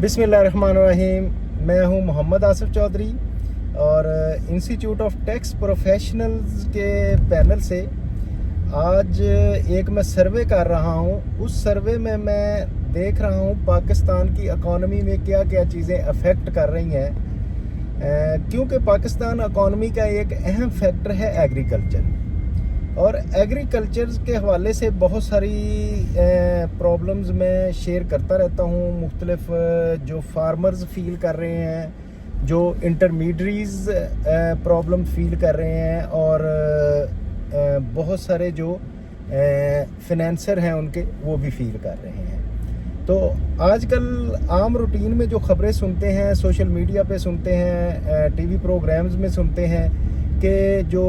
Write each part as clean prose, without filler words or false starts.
बिस्मिल्लाहिर्रहमानिर्रहीम। मैं हूं मोहम्मद आसिफ चौधरी और इंस्टीट्यूट ऑफ टैक्स प्रोफेशनल्स के पैनल से आज एक मैं सर्वे कर रहा हूं। उस सर्वे में मैं देख रहा हूं पाकिस्तान की इकॉनमी में क्या क्या चीज़ें अफेक्ट कर रही हैं, क्योंकि पाकिस्तान इकॉनमी का एक अहम फैक्टर है एग्रीकल्चर। और एग्रीकल्चर के हवाले से बहुत सारी प्रॉब्लम्स मैं शेयर करता रहता हूँ। मुख्तलिफ जो फार्मर्स फील कर रहे हैं, जो इंटरमीडियरीज प्रॉब्लम फील कर रहे हैं, और बहुत सारे जो फिनेंसर हैं उनके वो भी फील कर रहे हैं। तो आजकल आम रूटीन में जो खबरें सुनते हैं, सोशल मीडिया पे सुनते हैं, टीवी प्रोग्राम्स में सुनते हैं कि जो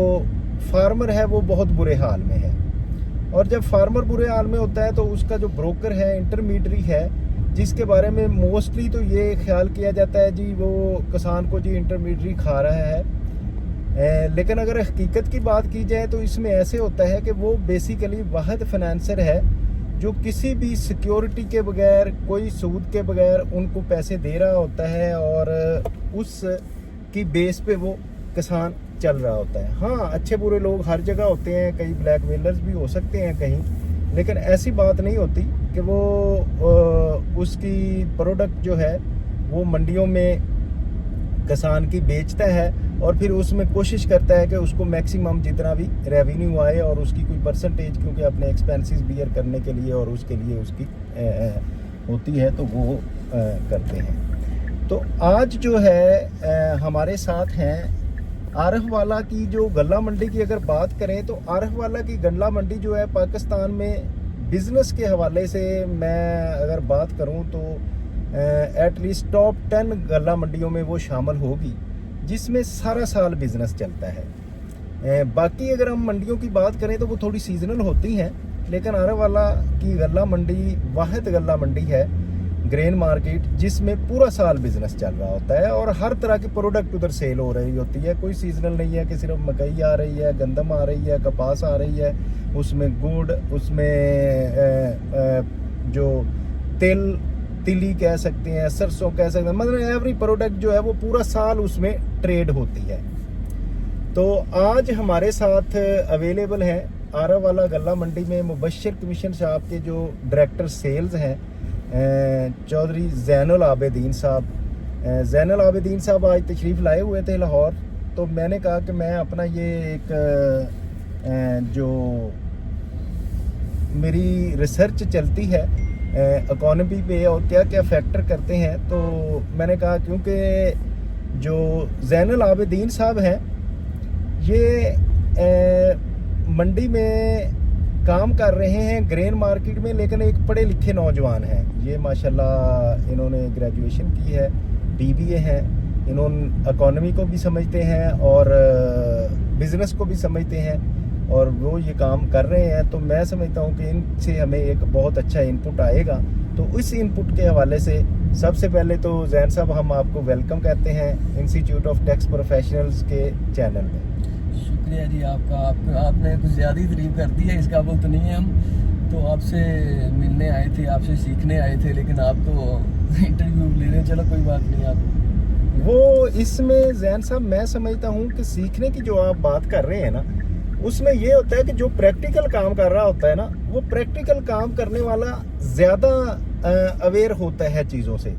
फार्मर है वो बहुत बुरे हाल में है। और जब फार्मर बुरे हाल में होता है तो उसका जो ब्रोकर है, इंटरमीडियरी है, जिसके बारे में मोस्टली तो ये ख्याल किया जाता है जी वो किसान को जी इंटरमीडियरी खा रहा है। लेकिन अगर हकीकत की बात की जाए तो इसमें ऐसे होता है कि वो बेसिकली वाहिद फाइनेंसर है जो किसी भी सिक्योरिटी के बगैर, कोई सूद के बगैर उनको पैसे दे रहा होता है, और उस की बेस पे वो किसान चल रहा होता है। हाँ, अच्छे बुरे लोग हर जगह होते हैं, कई ब्लैकमेलर्स भी हो सकते हैं कहीं, लेकिन ऐसी बात नहीं होती कि वो उसकी प्रोडक्ट जो है वो मंडियों में किसान की बेचता है और फिर उसमें कोशिश करता है कि उसको मैक्सिमम जितना भी रेवेन्यू आए और उसकी कोई परसेंटेज, क्योंकि अपने एक्सपेंसेस बियर करने के लिए और उसके लिए उसकी होती है, तो वो करते हैं। तो आज जो है हमारे साथ हैं आरफवाला की जो गल्ला मंडी की अगर बात करें तो आरफवाला की गल्ला मंडी जो है पाकिस्तान में बिज़नेस के हवाले से मैं अगर बात करूं तो एटलीस्ट टॉप 10 गल्ला मंडियों में वो शामिल होगी, जिसमें सारा साल बिज़नेस चलता है। बाकी अगर हम मंडियों की बात करें तो वो थोड़ी सीजनल होती हैं, लेकिन आरफवाला की गल्ला मंडी वाहिद गल्ला मंडी है, ग्रेन मार्केट, जिसमें पूरा साल बिजनेस चल रहा होता है और हर तरह की प्रोडक्ट उधर सेल हो रही होती है। कोई सीजनल नहीं है कि सिर्फ मकई आ रही है, गंदम आ रही है, कपास आ रही है, उसमें गुड़, उसमें जो तिली कह सकते हैं, सरसों कह सकते हैं, मतलब एवरी प्रोडक्ट जो है वो पूरा साल उसमें ट्रेड होती है। तो आज हमारे साथ अवेलेबल है आरफवाला गल्ला मंडी में मुबशर कमीशन साहब के जो डायरेक्टर सेल्स हैं, चौधरी ज़ैनुल आबिदीन साहब। ज़ैनुल आबिदीन साहब आज तशरीफ़ लाए हुए थे लाहौर, तो मैंने कहा कि मैं अपना ये एक जो मेरी रिसर्च चलती है इकॉनमी पे और क्या क्या फैक्टर करते हैं, तो मैंने कहा क्योंकि जो ज़ैनुल आबिदीन साहब हैं ये मंडी में काम कर रहे हैं ग्रेन मार्केट में, लेकिन एक पढ़े लिखे नौजवान हैं ये, माशाल्लाह इन्होंने ग्रेजुएशन की है, BBA है, इन्होंने इकॉनमी को भी समझते हैं और बिज़नेस को भी समझते हैं और वो ये काम कर रहे हैं। तो मैं समझता हूँ कि इनसे हमें एक बहुत अच्छा इनपुट आएगा। तो इस इनपुट के हवाले से सबसे पहले तो ज़ैन साहब हम आपको वेलकम कहते हैं इंस्टीट्यूट ऑफ टैक्स प्रोफेशनल्स के चैनल में। शुक्रिया जी आपका। आपने कुछ ज़्यादा ही तारीफ कर दी है, इस काबिल तो नहीं है हम। तो आपसे मिलने आए थे, आपसे सीखने आए थे, लेकिन आप तो इंटरव्यू ले रहे हैं। चलो कोई बात नहीं। आप वो इसमें ज़ैन साहब मैं समझता हूँ कि सीखने की जो आप बात कर रहे हैं ना, उसमें ये होता है कि जो प्रैक्टिकल काम कर रहा होता है ना, वो प्रैक्टिकल काम करने वाला ज़्यादा अवेयर होता है चीज़ों से।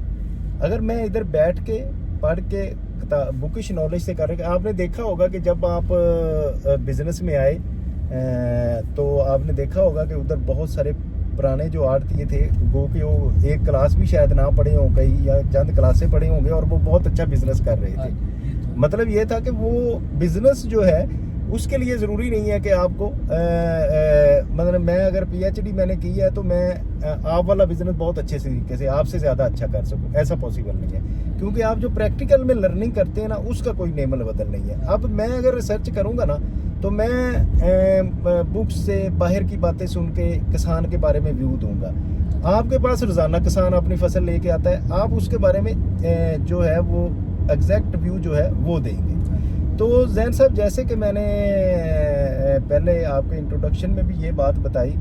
अगर मैं इधर बैठ के पढ़ के बुकिश नॉलेज से कर रहे, आपने देखा होगा कि जब आप बिजनेस में आए तो आपने देखा होगा कि उधर बहुत सारे पुराने जो आड़तीए थे, वो कि वो एक क्लास भी शायद ना पढ़े हों कई, या चंद क्लासें पढ़े होंगे, और वो बहुत अच्छा बिजनेस कर रहे थे। मतलब ये था कि वो बिजनेस जो है उसके लिए ज़रूरी नहीं है कि आपको मतलब मैं अगर PhD मैंने की है तो मैं आप वाला बिजनेस बहुत अच्छे तरीके से आपसे ज़्यादा अच्छा कर सकूं, ऐसा पॉसिबल नहीं है। क्योंकि आप जो प्रैक्टिकल में लर्निंग करते हैं ना, उसका कोई नेमल बदल नहीं है। अब मैं अगर रिसर्च करूंगा ना तो मैं बुक्स से बाहर की बातें सुन के किसान के बारे में व्यू दूंगा। आपके पास रोज़ाना किसान अपनी फसल लेके आता है, आप उसके बारे में जो है वो एग्जैक्ट व्यू जो है वो देंगे। तो ज़ैन साहब, जैसे कि मैंने पहले आपके इंट्रोडक्शन में भी ये बात बताई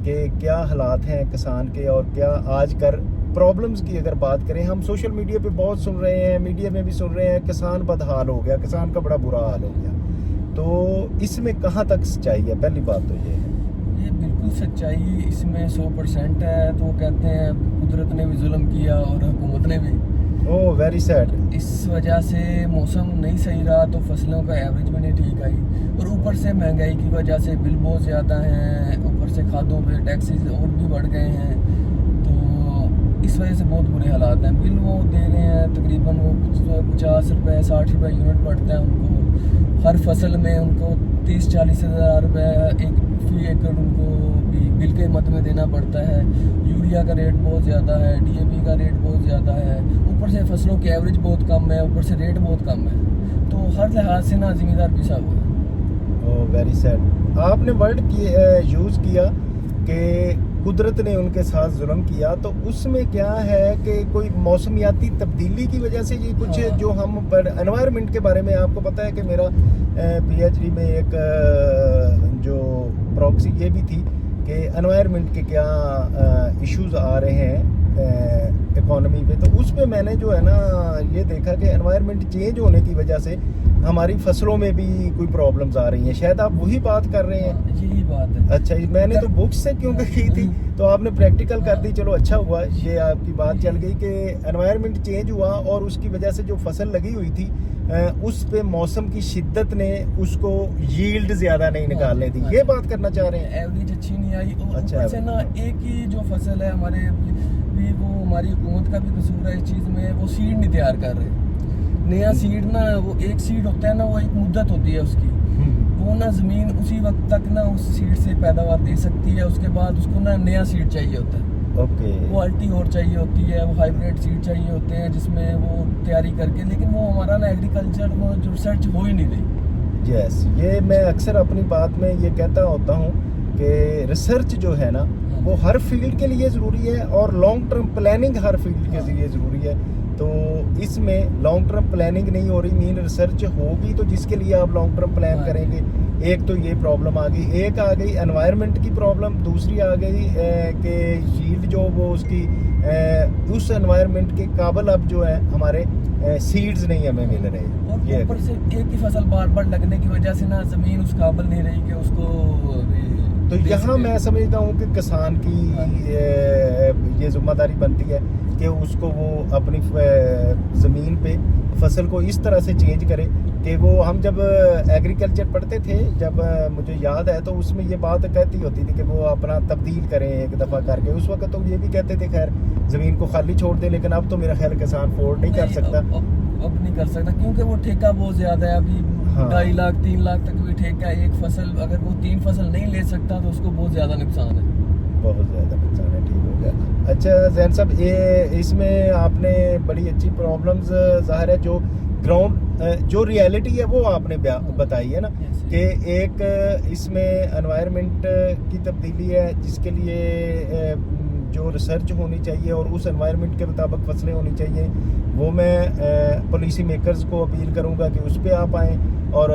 कि क्या हालात हैं किसान के और क्या आज कर प्रॉब्लम्स की अगर बात करें, हम सोशल मीडिया पे बहुत सुन रहे हैं, मीडिया में भी सुन रहे हैं, किसान बदहाल हो गया, किसान का बड़ा बुरा हाल हो गया। तो इसमें कहाँ तक सच्चाई है? पहली बात तो ये है। ये बिल्कुल सच्चाई इसमें 100% है। तो वो कहते हैं कुदरत ने भी जुल्म किया और हुकूमत ने भी। Oh very sad. इस वजह से मौसम नहीं सही रहा तो फसलों का एवरेज भी नहीं ठीक आई, और ऊपर से महंगाई की वजह से बिल बहुत ज़्यादा हैं, ऊपर से खादों पे टैक्सेस और भी बढ़ गए हैं। तो इस वजह से बहुत बुरे हालात हैं। बिल वो दे रहे हैं तकरीबन वो 50 रुपये 60 रुपये यूनिट पड़ता है उनको हर फसल में। उनको 30-40 हज़ार रुपये एक फी एकड़ उनको भी बिल के मद में देना पड़ता है। यूरिया का रेट बहुत ज़्यादा है, DAP का रेट बहुत ज़्यादा है, ऊपर से फसलों की एवरेज बहुत कम है, ऊपर से रेट बहुत कम है। तो हर लिहाज से ना ज़मींदार पिसा हुआ है। Oh very sad. आपने वर्ड यूज़ किया कि कुदरत ने उनके साथ जुल्म किया, तो उसमें क्या है कि कोई मौसमियाती तब्दीली की वजह से ये कुछ हाँ। जो हम एनवायरनमेंट के बारे में, आपको पता है कि मेरा PhD में एक जो प्रॉक्सी ये भी थी कि एनवायरनमेंट के क्या इश्यूज आ रहे हैं इकोनॉमी पे। तो उस पे मैंने जो है ना ये देखा कि एनवायरनमेंट चेंज होने की वजह से हमारी फसलों में भी कोई प्रॉब्लम्स आ रही हैं। शायद आप वही बात कर रहे हैं। यही बात है। अच्छा, मैंने तो बुक्स से क्योंकि की थी, तो आपने प्रैक्टिकल कर दी। चलो अच्छा हुआ, ये आपकी बात चल गई कि एनवायरनमेंट चेंज हुआ और उसकी वजह से जो फसल लगी हुई थी उस पे मौसम की शिद्दत ने उसको यील्ड ज्यादा नहीं निकालने दी। ये बात करना चाह रहे हैं। एवरेज अच्छी नहीं आई, और अच्छा, ऊपर से ना एक ही जो फसल है हमारे भी वो हमारी हुकूमत का भी कसूर है इस चीज़ में। वो सीड नहीं तैयार कर रहे। नया सीड ना, वो एक सीड होता है ना, वो एक मुद्दत होती है उसकी। वो ना ज़मीन उसी वक्त तक ना उस सीड से पैदावार दे सकती है, उसके बाद उसको ना नया सीड चाहिए होता है। ओके। क्वालिटी और चाहिए होती है, वो हाइब्रिड सीड चाहिए होते हैं जिसमें वो तैयारी करके। लेकिन वो हमारा ना एग्रीकल्चर में जो रिसर्च हो ही नहीं रही। यस, ये मैं अक्सर अपनी बात में ये कहता होता हूँ कि रिसर्च जो है ना वो हर फील्ड के लिए ज़रूरी है और लॉन्ग टर्म प्लानिंग हर फील्ड के लिए ज़रूरी है। तो इसमें लॉन्ग टर्म प्लानिंग नहीं हो रही, मीन रिसर्च होगी तो जिसके लिए आप लॉन्ग टर्म प्लान करेंगे। एक तो ये प्रॉब्लम आ गई, एक आ गई एनवायरनमेंट की प्रॉब्लम, दूसरी आ गई कि यील्ड जो वो उसकी उस एनवायरनमेंट के काबिल अब जो है हमारे सीड्स नहीं हमें मिल रहे। और ऊपर से एक ही फसल बार बार लगने की वजह से ना ज़मीन उस काबिल नहीं रही कि उसको। तो यहाँ मैं समझता हूँ कि किसान की ये जिम्मेदारी बनती है कि उसको वो अपनी ज़मीन पे फसल को इस तरह से चेंज करे कि वो, हम जब एग्रीकल्चर पढ़ते थे, जब मुझे याद है, तो उसमें ये बात कहती होती थी कि वो अपना तब्दील करें एक दफ़ा करके। उस वक्त तो ये भी कहते थे खैर ज़मीन को खाली छोड़ दें, लेकिन अब तो मेरा ख्याल किसान अफोर्ड नहीं कर सकता। अब नहीं कर सकता क्योंकि वो ठेका बहुत ज़्यादा है अभी। 2.5 लाख 3 लाख तक भी ठेका है एक फसल। अगर वो 3 फसल नहीं ले सकता तो उसको बहुत ज़्यादा नुकसान है। बहुत ज़्यादा नुकसान है। ठीक हो गया। अच्छा जैन साहब, ये इसमें आपने बड़ी अच्छी प्रॉब्लम्स ज़ाहिर है जो ग्राउंड जो रियलिटी है वो आपने बताई है ना कि एक इसमें एनवायरनमेंट की तब्दीली है जिसके लिए जो रिसर्च होनी चाहिए और उस एनवायरनमेंट के मुताबिक फसलें होनी चाहिए। वो मैं पॉलिसी मेकर्स को अपील करूंगा कि उस पर आप आएँ और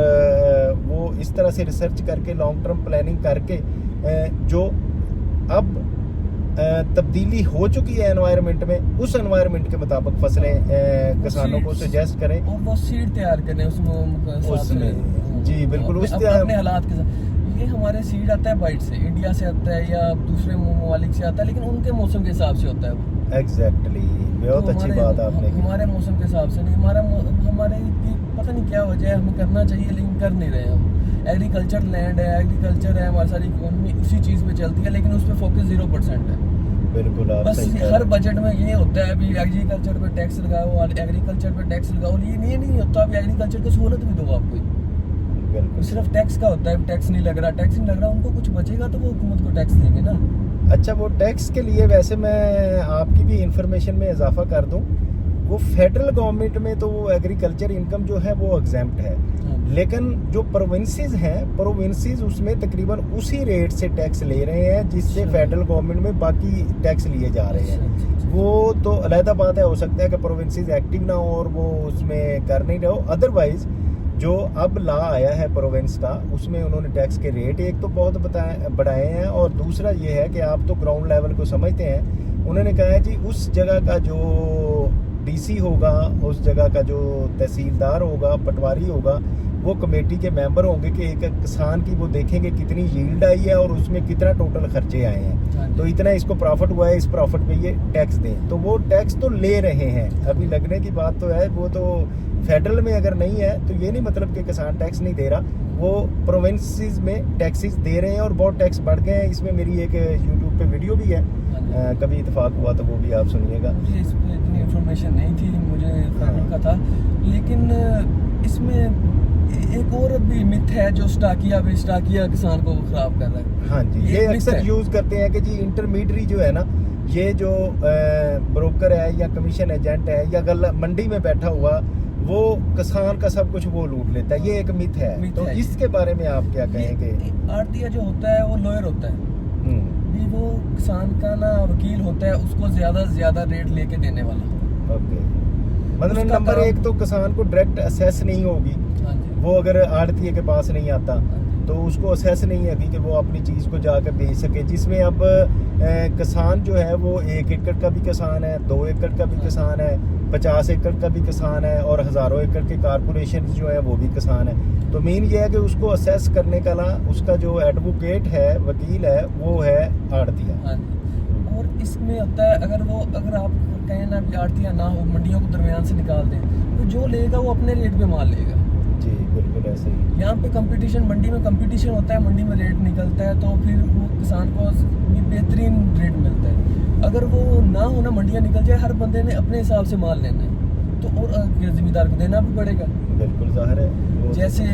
वो इस तरह से रिसर्च करके लॉन्ग टर्म प्लानिंग करके जो अब तब्दीली हो चुकी है एनवायरनमेंट में, उस एनवायरनमेंट के मुताबिक फसलें किसानों को सजेस्ट करें और वो सीड तैयार करें उसमें। जी बिल्कुल, अपने हालात के साथ। ये हमारे सीड आता है बाइट से, इंडिया से आता है या दूसरे ममालिक से आता है, लेकिन उनके मौसम के हिसाब से होता है वो। एग्जैक्टली, बहुत अच्छी बात आपने की। हमारे मौसम के हिसाब से नहीं, हमारे पता नहीं क्या वजह है, हमें करना चाहिए लेकिन कर नहीं रहे हम। एग्रीकल्चर लैंड है, एग्रीकल्चर है, हमारी सारी इकोनॉमी उसी चीज़ पे चलती है, लेकिन उस पर फोकस 0% है। बिल्कुल, आप बस हर बजट में ये होता है अभी एग्रीकल्चर पे टैक्स लगाओ और एग्रीकल्चर पे टैक्स लगाओ। ये नहीं होता अभी एग्रीकल्चर को सहूलत भी दो आपको। बिल्कुल, सिर्फ टैक्स का होता है, टैक्स नहीं लग रहा, उनको कुछ बचेगा तो वो हुकूमत को टैक्स देंगे ना। अच्छा, वो टैक्स के लिए वैसे मैं आपकी भी इंफॉर्मेशन में इजाफा कर दूं, वो फेडरल गवर्नमेंट में तो वो एग्रीकल्चर इनकम जो है वो एग्जेम्प्ट है, लेकिन जो प्रोविंसेस हैं, प्रोविंसेस उसमें तकरीबन उसी रेट से टैक्स ले रहे हैं जिससे फेडरल गवर्नमेंट में बाकी टैक्स लिए जा रहे हैं। वो तो अलहदा बात है, हो सकता है कि प्रोविंसेस एक्टिव ना हो और वो उसमें कर नहीं रहे हो। अदरवाइज जो अब ला आया है प्रोविंस का, उसमें उन्होंने टैक्स के रेट एक तो बहुत बढ़ाए हैं और दूसरा ये है कि आप तो ग्राउंड लेवल को समझते हैं, उन्होंने कहा है जी उस जगह का जो डीसी होगा, उस जगह का जो तहसीलदार होगा, पटवारी होगा, वो कमेटी के मेंबर होंगे कि एक किसान की वो देखेंगे कितनी यील्ड आई है और उसमें कितना टोटल खर्चे आए हैं, तो इतना इसको प्रॉफिट हुआ है, इस प्रॉफिट पे ये टैक्स दें। तो वो टैक्स तो ले रहे हैं, अभी लगने की बात तो है, वो तो फेडरल में अगर नहीं है तो ये नहीं मतलब कि किसान टैक्स नहीं दे रहा, वो प्रोविंसेस में टैक्सेस दे रहे हैं और बहुत टैक्स बढ़ गए हैं। इसमें मेरी एक यूट्यूब पे वीडियो भी है, कभी इत्तेफाक हुआ तो वो भी आप सुनिएगा। मुझे इस पर इतनी इन्फॉर्मेशन नहीं थी, मुझे फेडरल का था, लेकिन इसमें एक और भी मिथ है जो स्टाकिया किसान को खराब कर रहा है। हाँ जी, ये अक्सर यूज करते हैं कि जी इंटरमीडियरी जो है ना, ये जो ब्रोकर है या कमीशन एजेंट है या मंडी में बैठा हुआ, वो किसान का सब कुछ वो लूट लेता है, ये एक मिथ है। तो इसके बारे में आप क्या कहेंगे? आड़तिया जो होता है वो लॉयर होता है, वो किसान का ना वकील होता है, उसको ज्यादा से ज्यादा रेट लेके देने वाला। ओके, मतलब नंबर एक तो किसान को डायरेक्ट असेस नहीं होगी, वो अगर आड़तिये के पास नहीं आता तो उसको असेस नहीं है कि वो अपनी चीज़ को जाकर बेच सके। जिसमें अब किसान जो है वो 1 एकड़ का भी किसान है, 2 एकड़ का भी किसान है, 50 एकड़ का भी किसान है और हज़ारों एकड़ के कारपोरेशन जो है वो भी किसान है। तो मेन ये है कि उसको असेस करने का उसका जो एडवोकेट है, वकील है, वो है आड़तिया। और इसमें होता है अगर आप कहें ना भी आड़तिया ना हो, मंडियों को दरमियान से निकाल दें, तो जो लेगा वो अपने रेट पे माल लेगा। जी बिल्कुल ऐसे ही। यहाँ पे कंपटीशन, मंडी में कंपटीशन होता है, मंडी में रेट निकलता है, तो फिर वो किसान को भी बेहतरीन रेट मिलता है। अगर वो ना होना, मंडियाँ निकल जाए, हर बंदे ने अपने हिसाब से माल लेना है, तो और जिम्मेदार को देना भी पड़ेगा। बिल्कुल जाहिर है। जैसे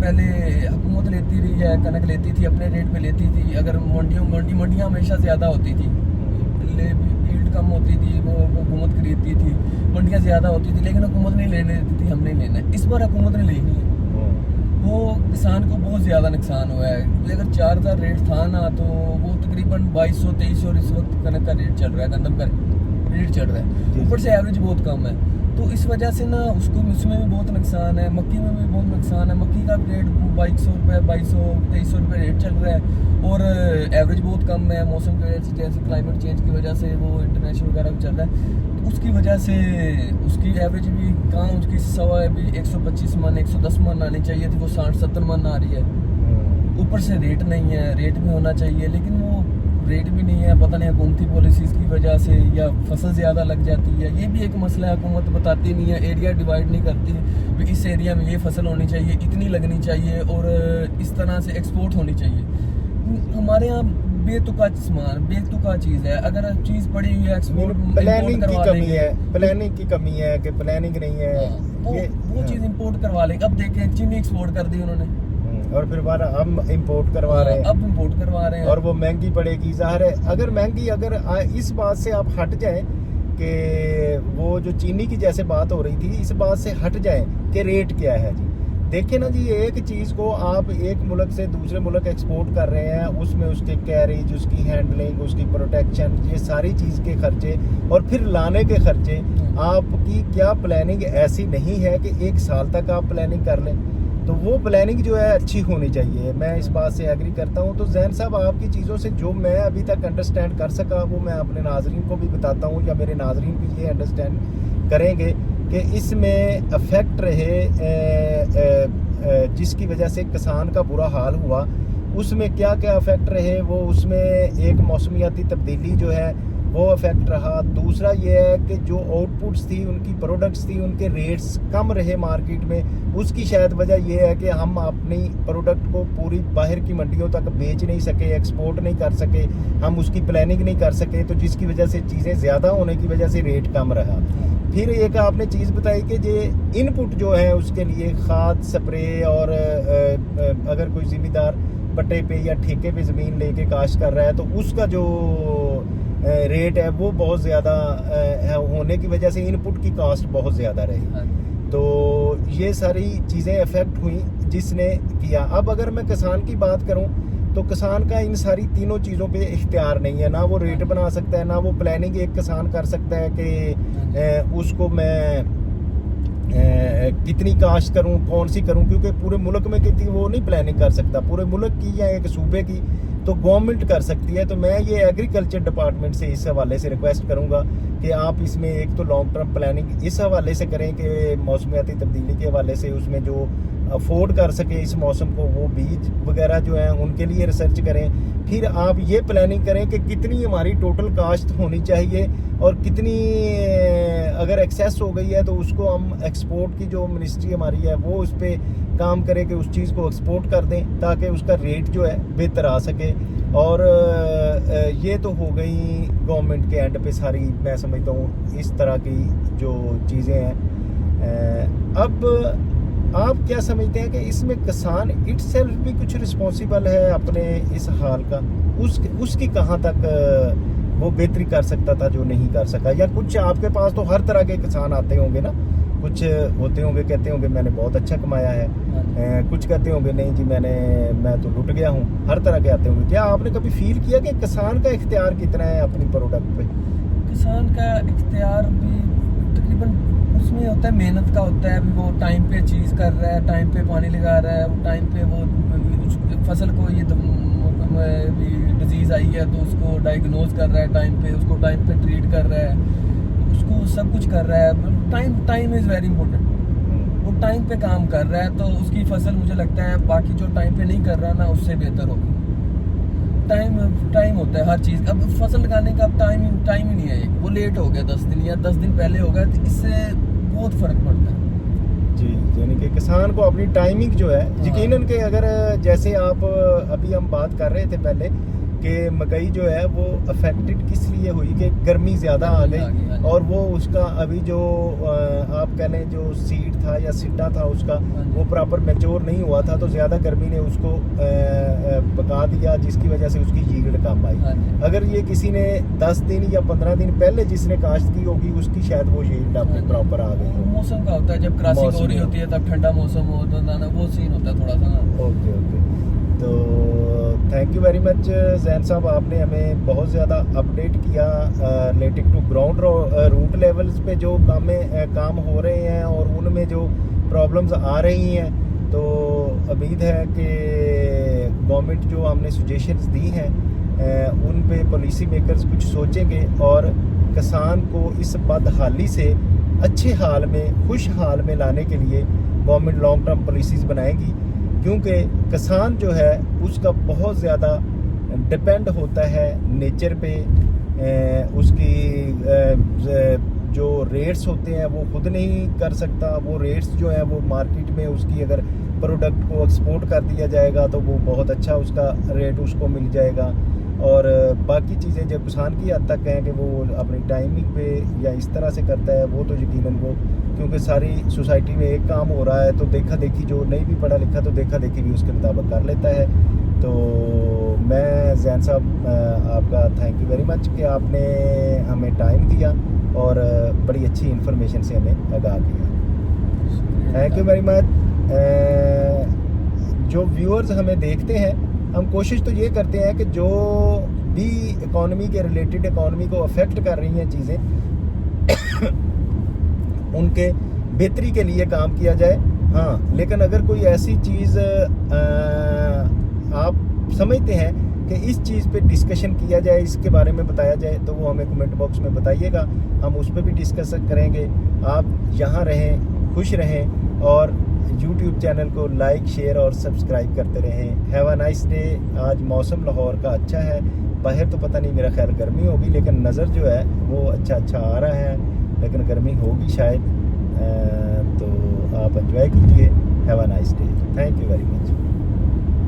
पहले हुकूमत लेती रही है, कनक लेती थी, अपने रेट पे लेती थी। अगर मंडियाँ हमेशा ज़्यादा होती थी, यील्ड कम होती थी, वो हुकूमत खरीदती थी, मंडियाँ ज़्यादा होती थी, लेकिन हुकूमत नहीं लेने देती थी, हम नहीं लेना है। इस बार हुकूमत ने लेनी है, वो किसान को बहुत ज़्यादा नुकसान हुआ है। अगर 4000 रेट था ना, तो वो तकरीबन 2200-2300 और इस वक्त कनक का रेट चल रहा है, गंदम का रेट चल रहा है, ऊपर से एवरेज बहुत कम है। तो इस वजह से ना उसमें भी बहुत नुकसान है, मक्की में भी बहुत नुकसान है। मक्की का रेट 2200 रुपये, 2200-2300 रुपये रेट चल रहा है और एवरेज बहुत कम है। मौसम की वजह से, जैसे क्लाइमेट चेंज की वजह से वो इंटरनेशनल वगैरह भी चल रहा है, तो उसकी वजह से उसकी एवरेज भी कहाँ, उसकी सवा भी 125 मन 110 मन आनी चाहिए थी, वो 60-70 मन आ रही है। ऊपर से रेट नहीं है, रेट भी होना चाहिए, लेकिन वो रेट भी नहीं है। पता नहीं हुकूमती पॉलिसीज़ की वजह से या फसल ज़्यादा लग जाती है, ये भी एक मसला है। हुकूमत बताती नहीं है, एरिया डिवाइड नहीं करती है, इस एरिया में ये फसल होनी चाहिए, इतनी लगनी चाहिए और इस तरह से एक्सपोर्ट होनी चाहिए। हमारे यहाँ बेतुका चीज़ है, अगर चीज़ पड़ी हुई है एक्सपोर्ट, प्लानिंग की कमी है, प्लानिंग की कमी है कि प्लानिंग नहीं है, वो चीज़ इंपोर्ट करवा लेंगे। अब देखें, चीनी एक्सपोर्ट कर दी उन्होंने और फिर हम इंपोर्ट करवा रहे हैं, अब इंपोर्ट करवा रहे हैं और वो महंगी पड़ेगी। ज़ाहिर है अगर महंगी, अगर इस बात से आप हट जाएं कि वो जो चीनी की जैसे बात हो रही थी, इस बात से हट जाएं कि रेट क्या है जी। देखें ना जी, एक चीज़ को आप एक मुल्क से दूसरे मुल्क एक्सपोर्ट कर रहे हैं, उसमें उसके कैरेज, उसकी हैंडलिंग, उसकी प्रोटेक्शन, ये सारी चीज़ के खर्चे और फिर लाने के खर्चे, आपकी क्या प्लानिंग ऐसी नहीं है कि 1 साल तक आप प्लानिंग कर लें? तो वो प्लानिंग जो है अच्छी होनी चाहिए, मैं इस बात से एग्री करता हूँ। तो जैन साहब, आपकी चीज़ों से जो मैं अभी तक अंडरस्टैंड कर सका वो मैं अपने नाजरीन को भी बताता हूँ, या मेरे नाजरीन भी ये अंडरस्टैंड करेंगे कि इसमें अफेक्ट रहे जिसकी वजह से किसान का बुरा हाल हुआ, उसमें क्या क्या अफेक्ट रहे। वो उसमें एक मौसमियाती तब्दीली जो है वो अफेक्ट रहा। दूसरा ये है कि जो आउटपुट्स थी, उनकी प्रोडक्ट्स थी, उनके रेट्स कम रहे मार्केट में। उसकी शायद वजह ये है कि हम अपनी प्रोडक्ट को पूरी बाहर की मंडियों तक बेच नहीं सके, एक्सपोर्ट नहीं कर सके, हम उसकी प्लानिंग नहीं कर सके, तो जिसकी वजह से चीज़ें ज़्यादा होने की वजह से रेट कम रहा। फिर एक आपने चीज़ बताई कि ये इनपुट जो है उसके लिए खाद, स्प्रे, और अगर कोई ज़िम्मेदार पट्टे पे या ठेके पे ज़मीन लेके काश्त कर रहा है तो उसका जो रेट है वो बहुत ज़्यादा होने की वजह से इनपुट की कास्ट बहुत ज़्यादा रही। तो ये सारी चीज़ें अफेक्ट हुई जिसने किया। अब अगर मैं किसान की बात करूं तो किसान का इन सारी तीनों चीज़ों पे इख्तियार नहीं है, ना वो रेट बना सकता है, ना वो प्लानिंग एक किसान कर सकता है कि उसको मैं कितनी काश्त करूं, कौन सी करूं, क्योंकि पूरे मुल्क में कितनी वो नहीं प्लानिंग कर सकता। पूरे मुल्क की या एक सूबे की तो गवर्नमेंट कर सकती है। तो मैं ये एग्रीकल्चर डिपार्टमेंट से इस हवाले से रिक्वेस्ट करूंगा कि आप इसमें एक तो लॉन्ग टर्म प्लानिंग इस हवाले से करें कि मौसमियाती तब्दीली के हवाले से उसमें जो अफोर्ड कर सके इस मौसम को, वो बीज वगैरह जो हैं उनके लिए रिसर्च करें। फिर आप ये प्लानिंग करें कि कितनी हमारी टोटल कास्ट होनी चाहिए और कितनी अगर एक्सेस हो गई है तो उसको हम एक्सपोर्ट की जो मिनिस्ट्री हमारी है वो उस पर काम करे कि उस चीज़ को एक्सपोर्ट कर दें ताकि उसका रेट जो है बेहतर आ सके। और ये तो हो गई गवर्नमेंट के एंड पे सारी, मैं समझता हूँ इस तरह की जो चीज़ें हैं। अब आप क्या समझते हैं कि इसमें किसान इटसेल्फ भी कुछ रिस्पॉन्सिबल है अपने इस हाल का? उसकी कहाँ तक वो बेहतरी कर सकता था जो नहीं कर सका? या कुछ आपके पास तो हर तरह के किसान आते होंगे ना, कुछ होते होंगे कहते होंगे मैंने बहुत अच्छा कमाया है, कुछ कहते होंगे नहीं जी मैं तो लुट गया हूँ, हर तरह के आते होंगे। क्या आपने कभी फील किया कि किसान का इख्तियार कितना है अपनी प्रोडक्ट पे? किसान का इख्तियार भी तकरीबन उसमें होता है, मेहनत का होता है। अभी वो टाइम पे चीज़ कर रहा है, टाइम पे पानी लगा रहा है, वो टाइम पे वो उस फसल को ये डिजीज़ आई है तो उसको डायग्नोज कर रहा है टाइम पे, उसको टाइम पे ट्रीट कर रहा है, उसको सब कुछ कर रहा है। Time is very important. वो टाइम पे काम कर रहा है तो उसकी फसल मुझे लगता है बाकी जो टाइम पे नहीं कर रहा ना उससे बेहतर होगी। टाइम होता है हर चीज़। अब फसल लगाने का टाइम ही नहीं है, वो लेट हो गया 10 दिन या 10 दिन पहले हो गया तो इससे बहुत फ़र्क पड़ता है जी। यानी कि किसान को अपनी टाइमिंग जो है यकीनन के, अगर जैसे आप अभी हम बात कर रहे थे पहले कि मकई जो है वो अफेक्टेड किस लिए हुई कि गर्मी ज़्यादा आ गई और वो उसका अभी जो आप कह लें जो सीड था या सिड्डा था उसका वो प्रॉपर मैच्योर नहीं हुआ था तो ज़्यादा गर्मी ने उसको पका दिया जिसकी वजह से उसकी यील्ड कम आई। अगर ये किसी ने 10 दिन या 15 दिन पहले जिसने काश्त की होगी उसकी शायद वो यील्ड अपनी प्रॉपर आ गई। मौसम का होता है, जब क्रॉसिंग हो रही होती है तब ठंडा मौसम हो तो वो सीन होता है थोड़ा सा। ओके तो thank you very much Jain साहब, आपने हमें बहुत ज़्यादा अपडेट किया relative to ground root levels पे जो काम हो रहे हैं और उनमें जो प्रॉब्लम्स आ रही हैं। तो उम्मीद है कि गवर्नमेंट जो हमने सजेशंस दी हैं उन पे पॉलिसी मेकर्स कुछ सोचेंगे और किसान को इस बदहाली से अच्छे हाल में, खुश हाल में लाने के लिए गवर्नमेंट लॉन्ग टर्म पॉलिसीज़ बनाएगी। क्योंकि किसान जो है उसका बहुत ज़्यादा डिपेंड होता है नेचर पे। उसकी जो रेट्स होते हैं वो खुद नहीं कर सकता। वो रेट्स जो हैं वो मार्केट में उसकी अगर प्रोडक्ट को एक्सपोर्ट कर दिया जाएगा तो वो बहुत अच्छा उसका रेट उसको मिल जाएगा। और बाकी चीज़ें जब किसान की हद तक हैं कि वो अपनी टाइमिंग पे या इस तरह से करता है वो तो यकीनन वो, क्योंकि सारी सोसाइटी में एक काम हो रहा है तो देखा देखी जो नहीं भी पढ़ा लिखा तो देखा देखी भी उसके मुताबिक कर लेता है। तो मैं जैन साहब आपका थैंक यू वेरी मच कि आपने हमें टाइम दिया और बड़ी अच्छी इन्फॉर्मेशन से हमें आगाह किया। Thank you very much. जो व्यूअर्स हमें देखते हैं, हम कोशिश तो ये करते हैं कि जो भी इकॉनमी के रिलेटेड, इकॉनमी को अफेक्ट कर रही हैं चीज़ें उनके बेहतरी के लिए काम किया जाए। हाँ, लेकिन अगर कोई ऐसी चीज़ आप समझते हैं कि इस चीज़ पे डिस्कशन किया जाए, इसके बारे में बताया जाए तो वो हमें कमेंट बॉक्स में बताइएगा, हम उस पर भी डिस्कस करेंगे। आप यहाँ रहें, खुश रहें और YouTube चैनल को लाइक, शेयर और सब्सक्राइब करते रहें। Have a nice day. आज मौसम लाहौर का अच्छा है, बाहर तो पता नहीं, मेरा ख्याल गर्मी होगी लेकिन नज़र जो है वो अच्छा आ रहा है, लेकिन गर्मी होगी शायद। तो आप एंजॉय कीजिए। Have a nice day. Thank you very much.